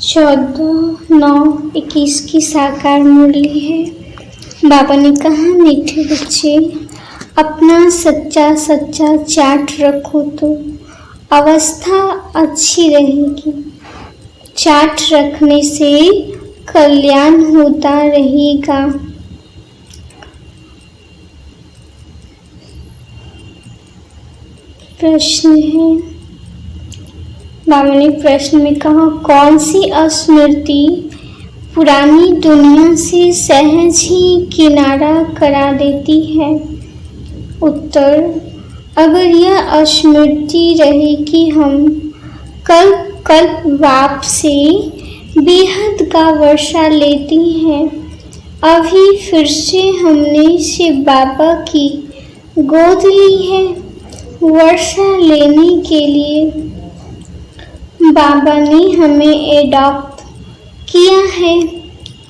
14/9/21 की साकार मुरली है। बाबा ने कहा, मीठे बच्चे, अपना सच्चा सच्चा चार्ट रखो तो अवस्था अच्छी रहेगी। चार्ट रखने से कल्याण होता रहेगा। प्रश्न है, बाबा ने प्रश्न में कहा, कौन सी स्मृति पुरानी दुनिया से सहज ही किनारा करा देती है? उत्तर, अगर यह स्मृति रहे कि हम कल्प कल्प बाप से बेहद का वर्षा लेती हैं, अभी फिर से हमने शिव बाबा की गोद ली है वर्षा लेने के लिए। बाबा ने हमें एडॉप्ट किया है।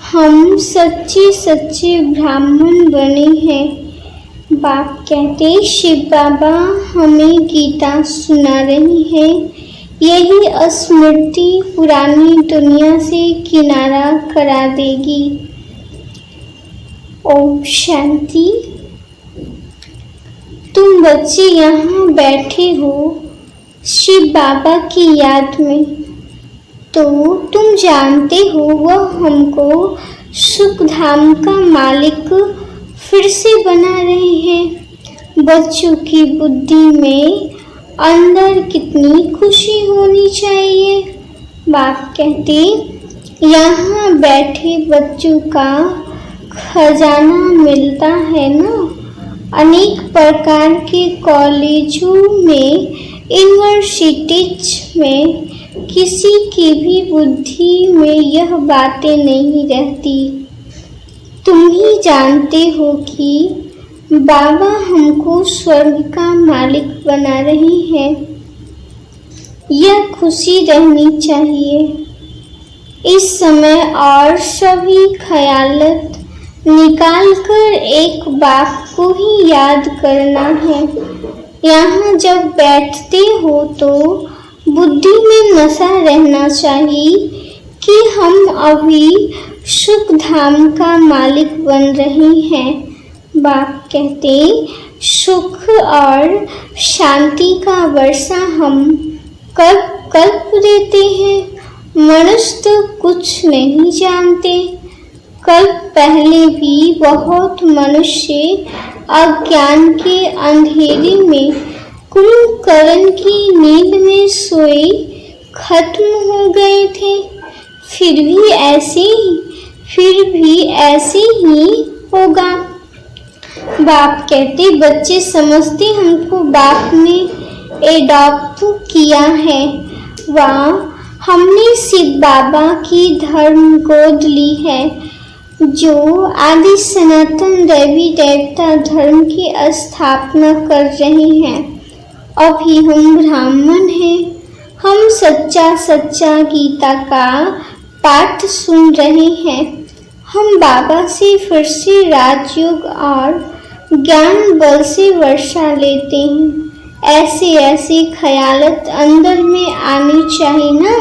हम सच्चे सच्चे ब्राह्मण बने हैं। बाप कहते, शिव बाबा हमें गीता सुना रही है। यही स्मृति पुरानी दुनिया से किनारा करा देगी। ओम शांति। तुम बच्चे यहाँ बैठे हो शिव बाबा की याद में, तो तुम जानते हो वह हमको सुख धाम का मालिक फिर से बना रहे हैं। बच्चों की बुद्धि में अंदर कितनी खुशी होनी चाहिए। बाप कहते, यहाँ बैठे बच्चों का खजाना मिलता है ना। अनेक प्रकार के कॉलेजों में, यूनिवर्सिटीज में किसी की भी बुद्धि में यह बातें नहीं रहती। तुम ही जानते हो कि बाबा हमको स्वर्ग का मालिक बना रहे हैं। यह खुशी रहनी चाहिए। इस समय और सभी ख्यालत निकाल कर एक बाप को ही याद करना है। यहाँ जब बैठते हो तो बुद्धि में नशा रहना चाहिए कि हम अभी सुख धाम का मालिक बन रहे हैं। बाप कहते, सुख और शांति का वर्षा हम कल्प कल्प देते हैं। मनुष्य तो कुछ नहीं जानते। कल्प पहले भी बहुत मनुष्य अज्ञान के अंधेरे में कुंभकर्ण की नींद में सोए खत्म हो गए थे। फिर भी ऐसे ही होगा। बाप कहते, बच्चे समझते हमको बाप ने एडॉप्ट किया है। वहाँ हमने शिव बाबा की धर्म गोद ली है, जो आदि सनातन देवी देवता धर्म की स्थापना कर रहे हैं। अभी हम ब्राह्मण हैं। हम सच्चा सच्चा गीता का पाठ सुन रहे हैं। हम बाबा से फिर से राजयोग और ज्ञान बल से वर्षा लेते हैं। ऐसे ख्यालत अंदर में आनी चाहिए ना।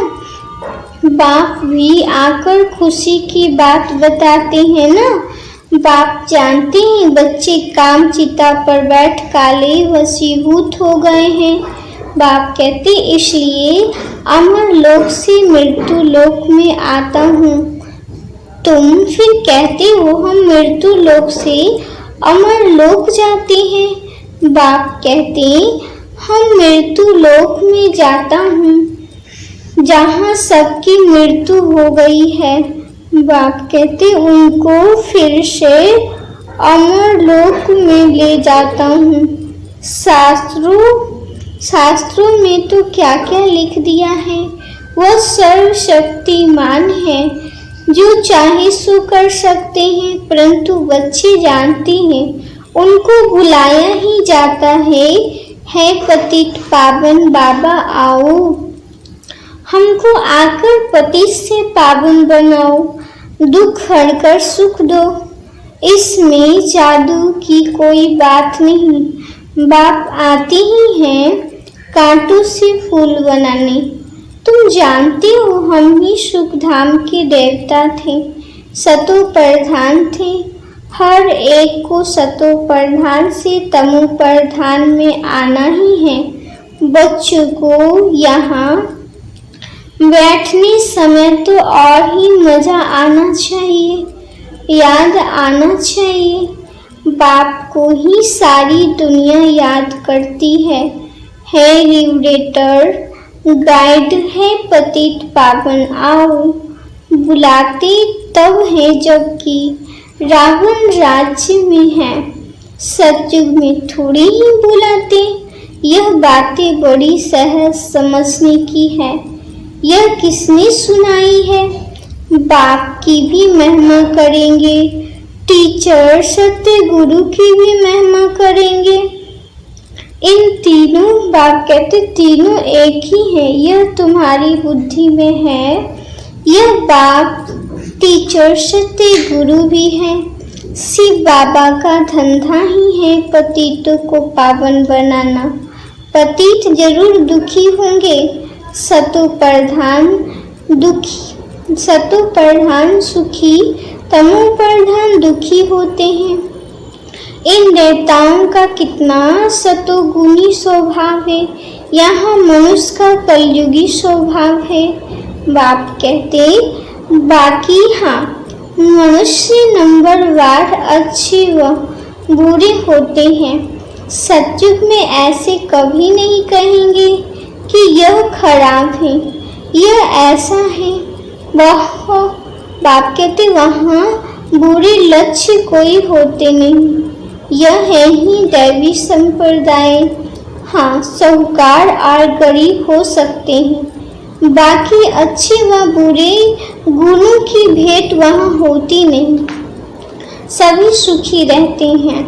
बाप भी आकर खुशी की बात बताते हैं ना। बाप जानते हैं बच्चे काम चिता पर बैठ काले वशीभूत हो गए हैं। बाप कहते, इसलिए अमर लोक से मृत्यु लोक में आता हूँ। तुम फिर कहते हो हम मृत्यु लोक से अमर लोक जाते हैं। बाप कहते, हम मृत्यु लोक में जाता हूँ जहाँ सबकी मृत्यु हो गई है। बाप कहते, उनको फिर से अमर लोक में ले जाता हूँ। शास्त्रों में तो क्या क्या लिख दिया है। वह सर्वशक्तिमान है, जो चाहे सो कर सकते हैं। परंतु बच्चे जानते हैं उनको बुलाया ही जाता है पतित पावन बाबा आओ, हमको आकर पतित से पावन बनाओ, दुख हरकर सुख दो। इसमें जादू की कोई बात नहीं। बाप आते ही हैं कांटों से फूल बनाने, तुम जानते हो हम ही सुखधाम के देवता थे, सतो प्रधान थे। हर एक को सतो प्रधान से तमो प्रधान में आना ही है। बच्चों को यहाँ बैठने समय तो और ही मजा आना चाहिए, याद आना चाहिए। बाप को ही सारी दुनिया याद करती है रिवरेटर गाइड है पतित पावन आओ। बुलाते तब है जबकि रावण राज्य में है, सतयुग में थोड़ी ही बुलाते। यह बातें बड़ी सहज समझने की है। यह किसने सुनाई है? बाप की भी महिमा करेंगे, टीचर सत्य गुरु की भी महिमा करेंगे। इन तीनों, बाप कहते तीनों एक ही हैं, यह तुम्हारी बुद्धि में है। यह बाप टीचर सत्य गुरु भी है। शिव बाबा का धंधा ही है पतितों को पावन बनाना। पतित जरूर दुखी होंगे, सतो प्रधान सुखी, तमो प्रधान दुखी होते हैं। इन देवताओं का कितना सतोगुणी स्वभाव है, यहाँ मनुष्य का कलयुगी स्वभाव है। बाप कहते बाकी हाँ, मनुष्य नंबरवार अच्छे व बुरे होते हैं। सतयुग में ऐसे कभी नहीं कहेंगे कि यह खराब है, यह ऐसा है। बाप कहते वहाँ बुरे लक्ष्य कोई होते नहीं, यह है ही दैवी संप्रदाय। हाँ, साहूकार और गरीब हो सकते हैं, बाकी अच्छे व बुरे गुणों की भेंट वहाँ होती नहीं। सभी सुखी रहते हैं,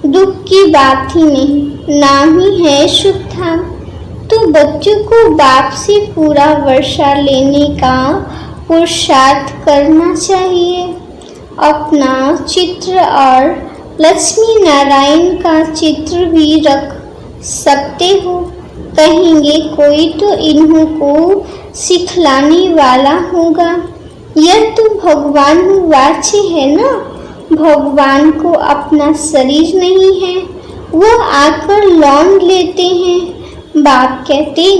दुख की बात ही नहीं, नाम ही है सुखधाम। तो बच्चों को बाप से पूरा वर्षा लेने का पुरुषार्थ करना चाहिए। अपना चित्र और लक्ष्मी नारायण का चित्र भी रख सकते हो। कहेंगे कोई तो इन्हों को सिखलाने वाला होगा। यह तो भगवान वाच्य है ना, भगवान को अपना शरीर नहीं है, वह आकर लौंड लेते हैं। बाप कहते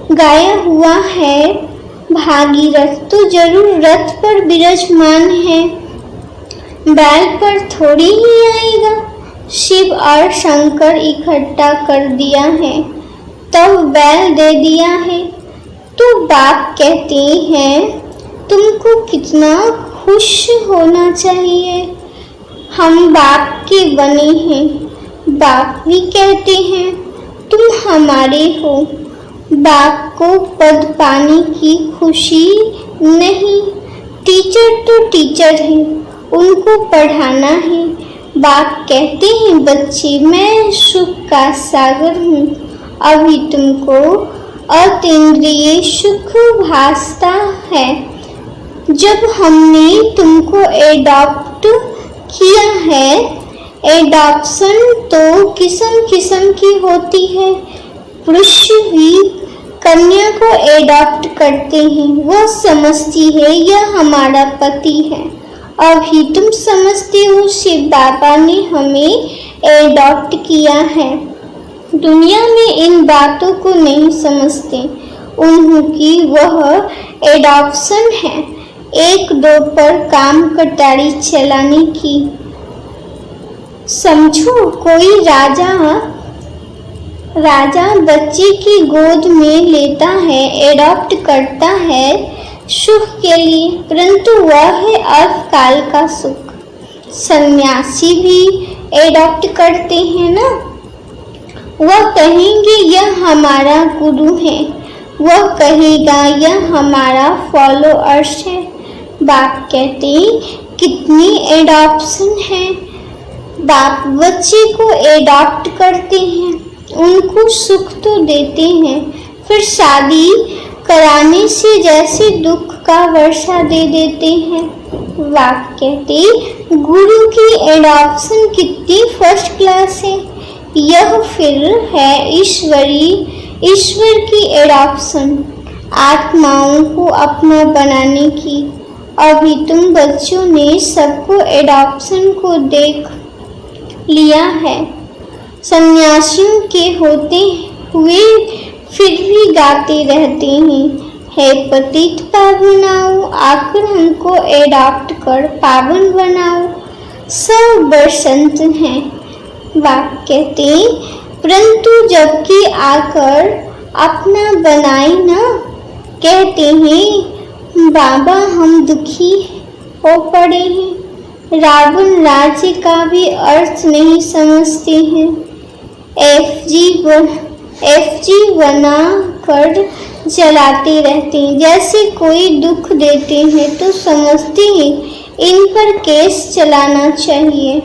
गाया हुआ है भागीरथ तो जरूर रथ पर विराजमान है, बैल पर थोड़ी ही आएगा। शिव और शंकर इकट्ठा कर दिया है तब बैल दे दिया है। तो बाप कहते हैं तुमको कितना खुश होना चाहिए, हम बाप के बने हैं। बाप भी कहते हैं तुम हमारे हो। बाप को पद पाने की खुशी नहीं, टीचर तो टीचर है, उनको पढ़ाना है। बाप कहते हैं बच्चे मैं सुख का सागर हूँ, अभी तुमको अतीन्द्रिय सुख भासता है। जब हमने तुमको एडॉप्ट किया है, एडॉप्शन तो किस्म किस्म की होती है। पुरुष भी कन्या को एडॉप्ट करते हैं, वह समझती है यह हमारा पति है। अभी तुम समझते हो शिव बाबा ने हमें एडॉप्ट किया है। दुनिया में इन बातों को नहीं समझते, उनकी वह एडॉप्शन है, एक दो पर काम कटारी चलाने की। समझो कोई राजा बच्चे की गोद में लेता है, एडॉप्ट करता है सुख के लिए, परंतु वह है अल्पकाल का सुख। सन्यासी भी एडॉप्ट करते हैं ना, वह कहेंगे यह हमारा गुरु है, वह कहेगा यह हमारा फॉलोअर्स है। बाप कहते कितनी एडॉप्शन है। बाप बच्चे को एडॉप्ट करते हैं, उनको सुख तो देते हैं, फिर शादी कराने से जैसे दुख का वर्षा दे देते हैं। बाप कहते गुरु की एडॉप्शन कितनी फर्स्ट क्लास है। यह फिर है ईश्वर की एडॉप्शन। आत्माओं को अपना बनाने की। अभी तुम बच्चों ने सबको एडॉप्शन को देख लिया है। सन्यासियों के होते हुए फिर भी गाते रहते हैं, हे पतित पावनाओ, आकर हमको एडॉप्ट कर पावन बनाओ। सब बसंत हैं। बाप कहते, परंतु जबकि आकर अपना बनाए ना, कहते हैं बाबा हम दुखी हो पड़े हैं। रावण राज्य का भी अर्थ नहीं समझते हैं। एफजी बना कर जलाते रहते हैं। जैसे कोई दुख देते हैं तो समझते हैं इन पर केस चलाना चाहिए,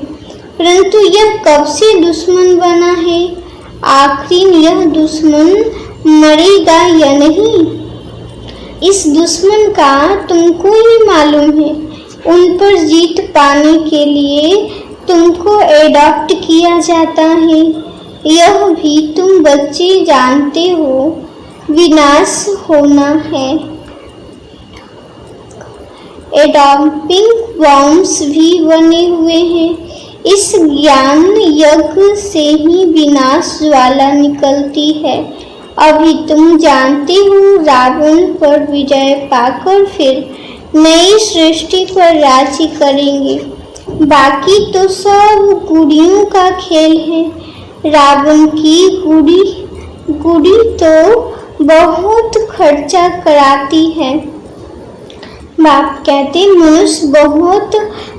परंतु यह कब से दुश्मन बना है? आखिर यह दुश्मन मरेगा या नहीं, इस दुश्मन का तुमको ही मालूम है। उन पर जीत पाने के लिए तुमको एडॉप्ट किया जाता है। यह भी तुम बच्चे जानते हो, विनाश होना है। एडॉप्टिंग बॉम्ब्स भी बने हुए हैं। इस ज्ञान यज्ञ से ही विनाश ज्वाला निकलती है। अभी तुम जानते हो रावण पर विजय पाकर फिर नई सृष्टि पर राज्य करेंगे। बाकी तो सब गुड़ियों का खेल है। रावण की गुड़ी तो बहुत खर्चा कराती है। बाप कहते मनुष्य बहुत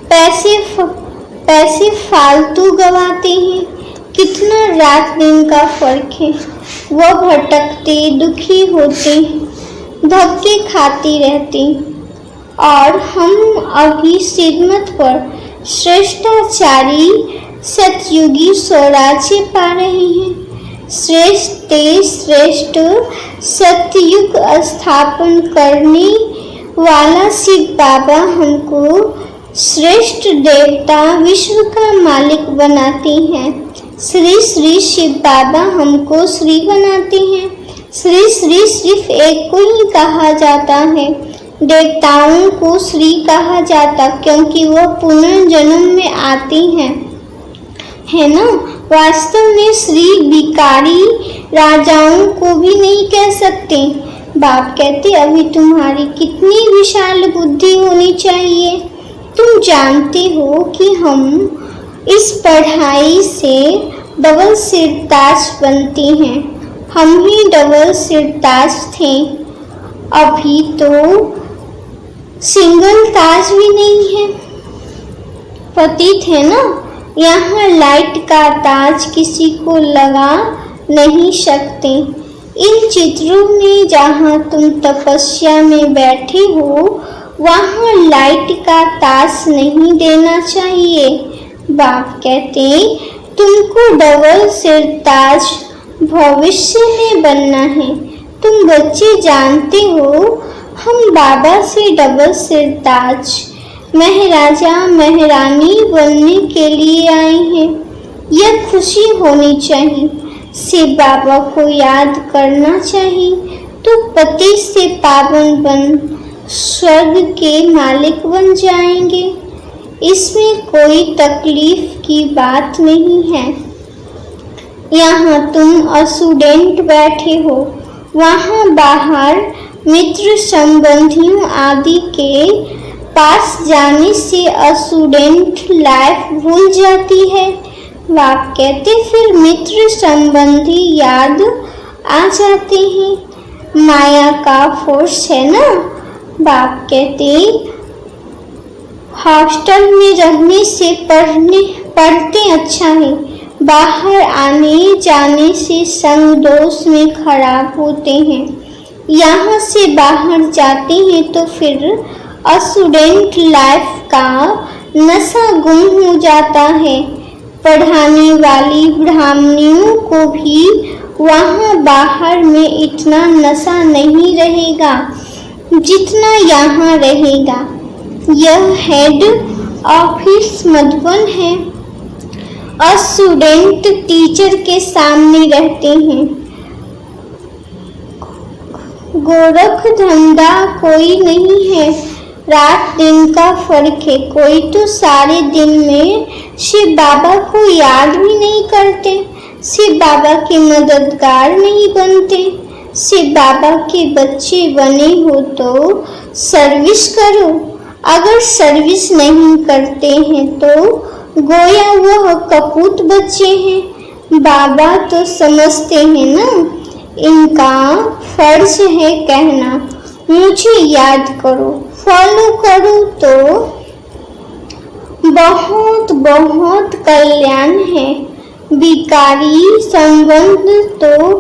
पैसे फालतू गवाते हैं। कितना रात दिन का फर्क है। वह भटकते दुखी होते, धक्के खाती रहती, और हम अभी श्रीमत पर श्रेष्ठाचारी सतयुगी स्वराज्य पा रहे हैं। श्रेष्ठ सतयुग स्थापन करने वाला शिव बाबा हमको श्रेष्ठ देवता विश्व का मालिक बनाते हैं। श्री श्री शिव बाबा हमको श्री बनाते हैं। श्री श्री सिर्फ एक को ही कहा जाता है। देवताओं को श्री कहा जाता क्योंकि वह पुनर्जन्म में आते हैं, है ना। वास्तव में श्री भिखारी राजाओं को भी नहीं कह सकते। बाप कहते अभी तुम्हारी कितनी विशाल बुद्धि होनी चाहिए। तुम जानते हो कि हम इस पढ़ाई से डबल सिरताज बनते हैं। हम ही डबल सिरताज थे, अभी तो सिंगल ताज भी नहीं है। पतित है ना। यहाँ लाइट का ताज किसी को लगा नहीं सकते। इन चित्रों में जहाँ तुम तपस्या में बैठे हो वहाँ लाइट का ताज नहीं देना चाहिए। बाप कहते तुमको डबल सिरताज भविष्य में बनना है। तुम बच्चे जानते हो हम बाबा से डबल सिरताज महाराजा महारानी बनने के लिए आए हैं। यह खुशी होनी चाहिए। शिव बाबा को याद करना चाहिए तो पति से पावन बन स्वर्ग के मालिक बन जाएंगे। इसमें कोई तकलीफ की बात नहीं है। यहाँ तुम स्टूडेंट बैठे हो, वहाँ बाहर मित्र संबंधियों आदि के पास जाने से स्टूडेंट लाइफ भूल जाती है। बाप कहते फिर मित्र संबंधी याद आ जाते हैं। माया का फोर्स है ना। बाप कहते हॉस्टल में रहने से पढ़ते अच्छा है। बाहर आने जाने से संग दोष में खराब होते हैं। यहाँ से बाहर जाते हैं तो फिर स्टूडेंट लाइफ का नशा गुम हो जाता है। पढ़ाने वाली ब्राह्मणियों को भी वहाँ बाहर में इतना नशा नहीं रहेगा जितना यहाँ रहेगा। यह हेड ऑफिस मधुबन है। स्टूडेंट टीचर के सामने रहते हैं। गोरख धंधा कोई नहीं है, रात दिन का फर्क है। कोई तो सारे दिन में शिव बाबा को याद भी नहीं करते, शिव बाबा के मददगार नहीं बनते। शिव बाबा के बच्चे बने हो तो सर्विस करो, अगर सर्विस नहीं करते हैं तो गोया वह कपूत बच्चे हैं। बाबा तो समझते हैं ना, इनका फर्ज है कहना मुझे याद करो, फॉलो करो तो बहुत बहुत कल्याण है। बिकारी संबंध तो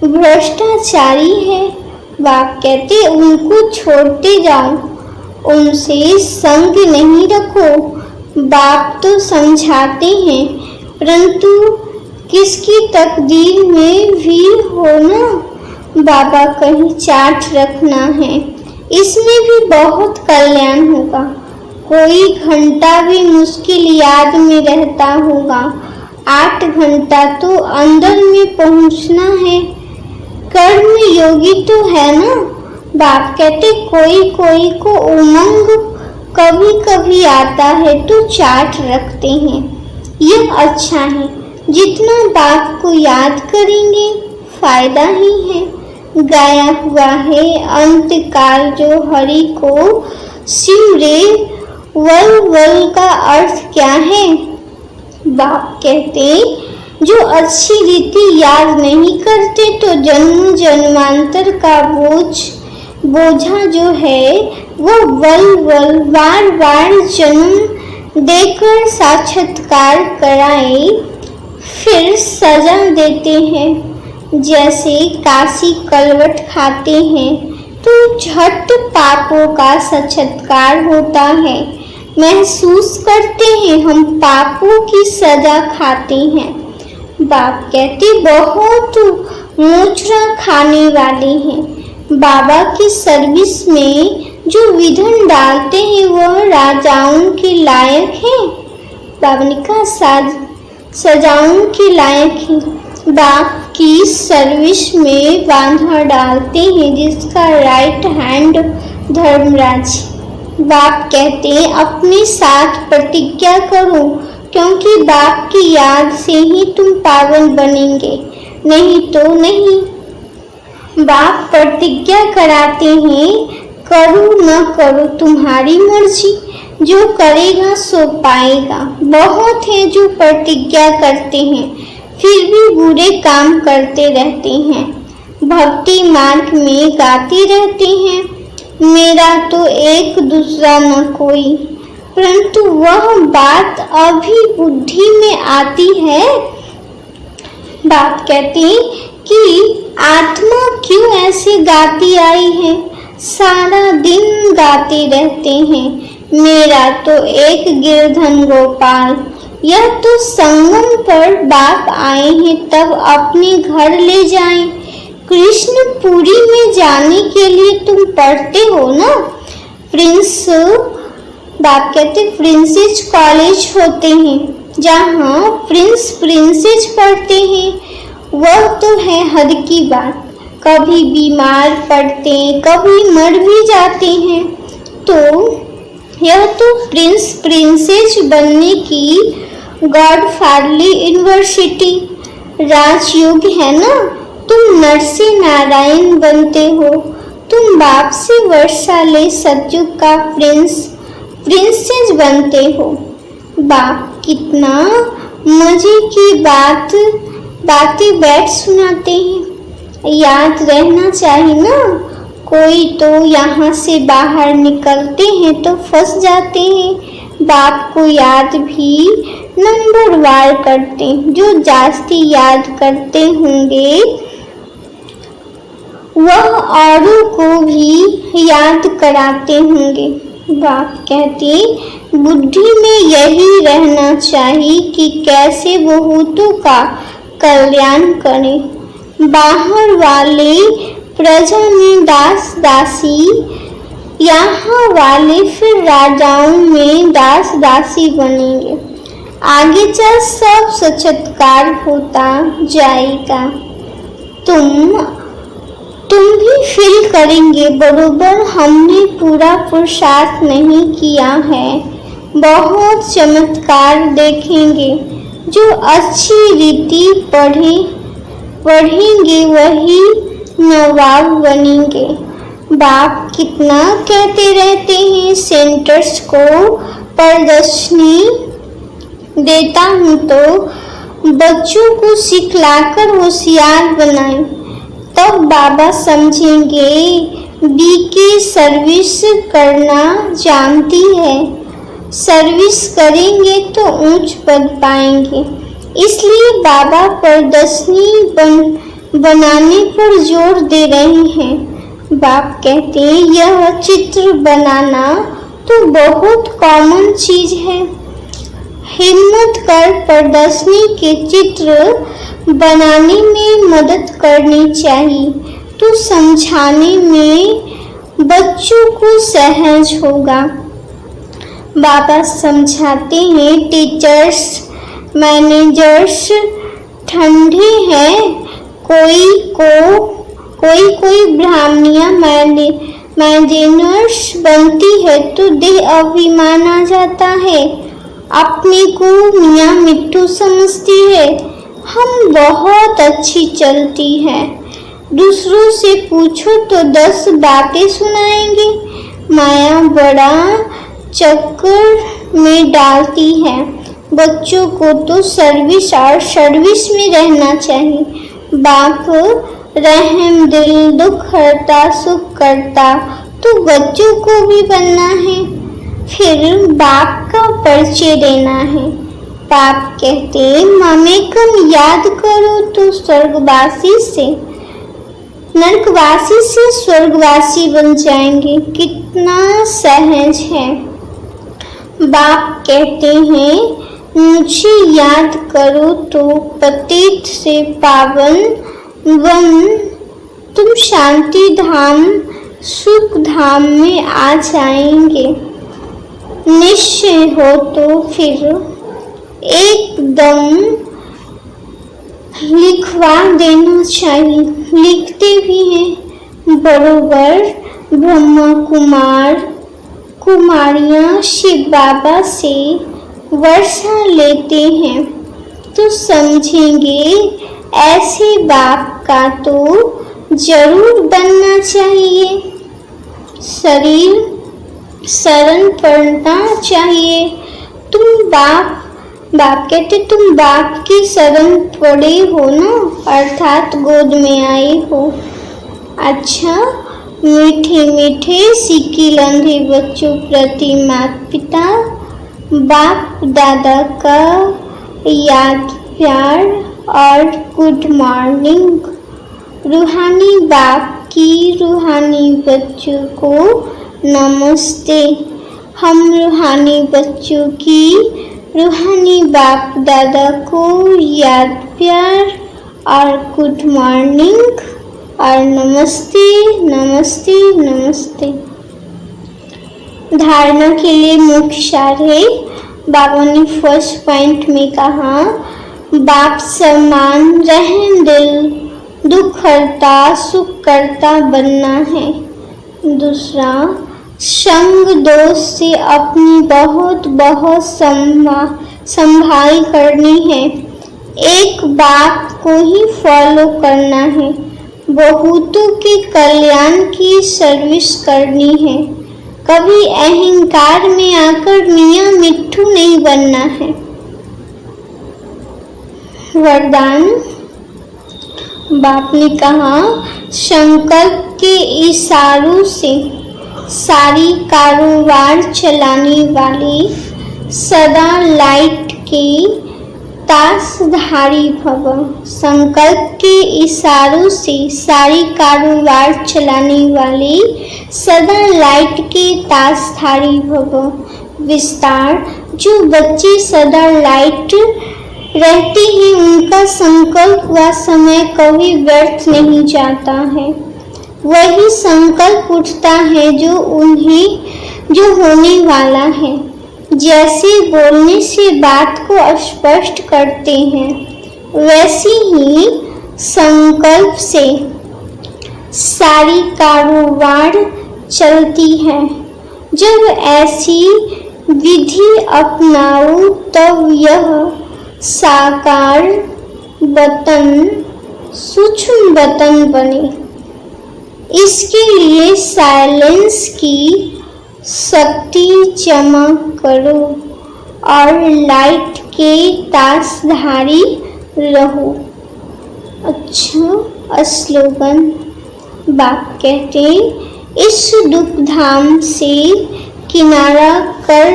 भ्रष्टाचारी है। बाप कहते उनको छोड़ते जाओ, उनसे संग नहीं रखो। बाप तो समझाते हैं, परंतु किसकी तकदीर में भी हो ना, बाबा कहीं चाट रखना है, इसमें भी बहुत कल्याण होगा। कोई घंटा भी मुश्किल याद में रहता होगा, 8 घंटा तो अंदर में पहुंचना है। कर्म योगी तो है ना। बाप कहते कोई कोई को उमंग कभी कभी आता है तो चाट रखते हैं, यह अच्छा है। जितना बाप को याद करेंगे फायदा ही है। गाया हुआ है अंतकाल जो हरि को सिमरे, वल वल का अर्थ क्या है? बाप कहते जो अच्छी रीति याद नहीं करते तो जन्म जन्मांतर का बोझा जो है वो वल वल बार बार जन्म देकर साक्षात्कार कराए, फिर सजा देते हैं। जैसे काशी कलवट खाते हैं तो झट पापों का साक्षात्कार होता है, महसूस करते हैं हम पापों की सजा खाते हैं। बाप कहते बहुत मोचरा खाने वाले हैं। बाबा की सर्विस में जो विधन डालते हैं वह राजाओं के लायक हैं। बाबा ने कहा सजाओं के लायक हैं। बाप की सर्विस में बांधा डालते हैं जिसका राइट हैंड धर्मराज। बाप कहते हैं अपने साथ प्रतिज्ञा करो, क्योंकि बाप की याद से ही तुम पावन बनेंगे, नहीं तो नहीं। बाप प्रतिज्ञा कराते हैं, करो न करो तुम्हारी मर्जी, जो करेगा सो पाएगा। बहुत है जो प्रतिज्ञा करते हैं फिर भी बुरे काम करते रहते हैं, भक्ति मार्ग में गाते रहते हैं, मेरा तो एक दूसरा न कोई। परंतु वह बात अभी बुद्धि में आती है। बाप कहते हैं कि आत्मा क्यों ऐसे गाती आई है, सारा दिन गाते रहते हैं, मेरा तो एक गिरधन गोपाल। यह तो संगम पर बाप आए हैं तब अपने घर ले जाएं। कृष्णपुरी में जाने के लिए तुम पढ़ते हो ना, प्रिंस बाप कहते प्रिंसेस कॉलेज होते हैं जहाँ प्रिंस प्रिंसेस पढ़ते हैं, वह तो है हद की बात। कभी बीमार पड़ते कभी मर भी जाते हैं, तो यह तो प्रिंस प्रिंसेस बनने की गॉडफादरली यूनिवर्सिटी राजयोग है ना। तुम नरसी नारायण बनते हो, तुम बाप से वर्षा ले सतयुग का प्रिंसेस बनते हो। बाप कितना मजे की बातें बैठ सुनाते हैं, याद रहना चाहिए ना। कोई तो यहाँ से बाहर निकलते हैं तो फंस जाते हैं। बाप को याद भी नंबरवार करते हैं, जो जास्ती याद करते होंगे वह औरों को भी याद कराते होंगे। बाप कहते बुद्धि में यही रहना चाहिए कि कैसे बहुतों का कल्याण करें। बाहर वाले प्रजा में दास दासी, यहाँ वाले फिर राजाओं में दास दासी बनेंगे। आगे चल सब साक्षात्कार होता जाएगा। तुम तुम भी फील करेंगे बरोबर हमने पूरा पुरुषार्थ नहीं किया है। बहुत चमत्कार देखेंगे। जो अच्छी रीति पढ़ेंगे वही नवाब बनेंगे। बाप कितना कहते रहते हैं, सेंटर्स को प्रदर्शनी देता हूँ तो बच्चों को सिखलाकर होशियार बनाएं। तब बाबा समझेंगे बीके सर्विस करना जानती है। सर्विस करेंगे तो ऊंच पद पाएंगे। इसलिए बाबा प्रदर्शनी बनाने पर जोर दे रहे हैं। बाप कहते हैं यह चित्र बनाना तो बहुत कॉमन चीज है। हिम्मत कर प्रदर्शनी के चित्र बनाने में मदद करनी चाहिए तो समझाने में बच्चों को सहज होगा। बाबा समझाते हैं टीचर्स मैनेजर्स ठंडे हैं। कोई ब्राह्मणियां मैनेजर्स बनती है तो देह अभिमान आ जाता है। अपने को मियाँ मिट्टू समझती है। हम बहुत अच्छी चलती है। दूसरों से पूछो तो 10 बातें सुनाएंगे। माया बड़ा चक्कर में डालती है। बच्चों को तो सर्विस और सर्विस में रहना चाहिए। बाप रहम दिल, दुख हरता सुख करता, तो बच्चों को भी बनना है। फिर बाप का परिचय देना है। बाप कहते ममेकम याद करो तो नरकवासी से स्वर्गवासी बन जाएंगे। कितना सहज है। बाप कहते हैं मुझे याद करो तो पतित से पावन बन तुम शांति धाम सुख धाम में आ जाएंगे। निश्चय हो तो फिर एकदम लिखवा देना चाहिए। लिखते भी हैं बरोबर। ब्रह्मा कुमारियां शिव बाबा से वर्षा लेते हैं तो समझेंगे ऐसे बाप का तो जरूर बनना चाहिए। शरण पड़ना चाहिए। तुम बाप कहते तुम बाप की शरण पड़े हो ना, अर्थात गोद में आए हो। अच्छा, मीठे मीठे सीखी लंधे बच्चों प्रति माता पिता बाप दादा का याद प्यार और गुड मॉर्निंग। रूहानी बाप की रूहानी बच्चों को नमस्ते। हम रूहानी बच्चों की रूहानी बाप दादा को याद प्यार और गुड मॉर्निंग और नमस्ते नमस्ते नमस्ते। धारणा के लिए मुख्य सार है। बाबा ने फर्स्ट पॉइंट में कहा बाप समान रहम दिल दुख हरता सुख करता बनना है। दूसरा, संग दोष से अपनी बहुत संभाल करनी है। एक बात को ही फॉलो करना है। बहुतों के कल्याण की सर्विस करनी है। कभी अहंकार में आकर मियाँ मिट्ठू नहीं बनना है। वरदान बाप ने कहा संकल्प के इशारों से सारी कारोबार चलाने वाली सदा लाइट की तासधारी भव। संकल्प के इशारों से सारी कारोबार चलाने वाली सदा लाइट के तासधारी भव। विस्तार, जो बच्चे सदा लाइट रहते हैं उनका संकल्प व समय कभी व्यर्थ नहीं जाता है। वही संकल्प उठता है जो होने वाला है। जैसे बोलने से बात को स्पष्ट करते हैं वैसे ही संकल्प से सारी कारोबार चलती है। जब ऐसी विधि अपनाओ तब यह साकार वतन सूक्ष्म वतन बने। इसके लिए साइलेंस की शक्ति जमा करो और लाइट के तासधारी रहो। अच्छा स्लोगन बाप कहते हैं, इस दुख धाम से किनारा कर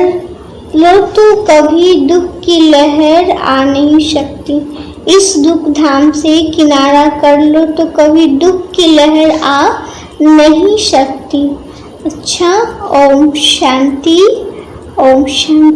लो तो कभी दुख की लहर आ नहीं सकती। इस दुख धाम से किनारा कर लो तो कभी दुख की लहर आ नहीं सकती। अच्छा, ओम शांति, ओम शांति।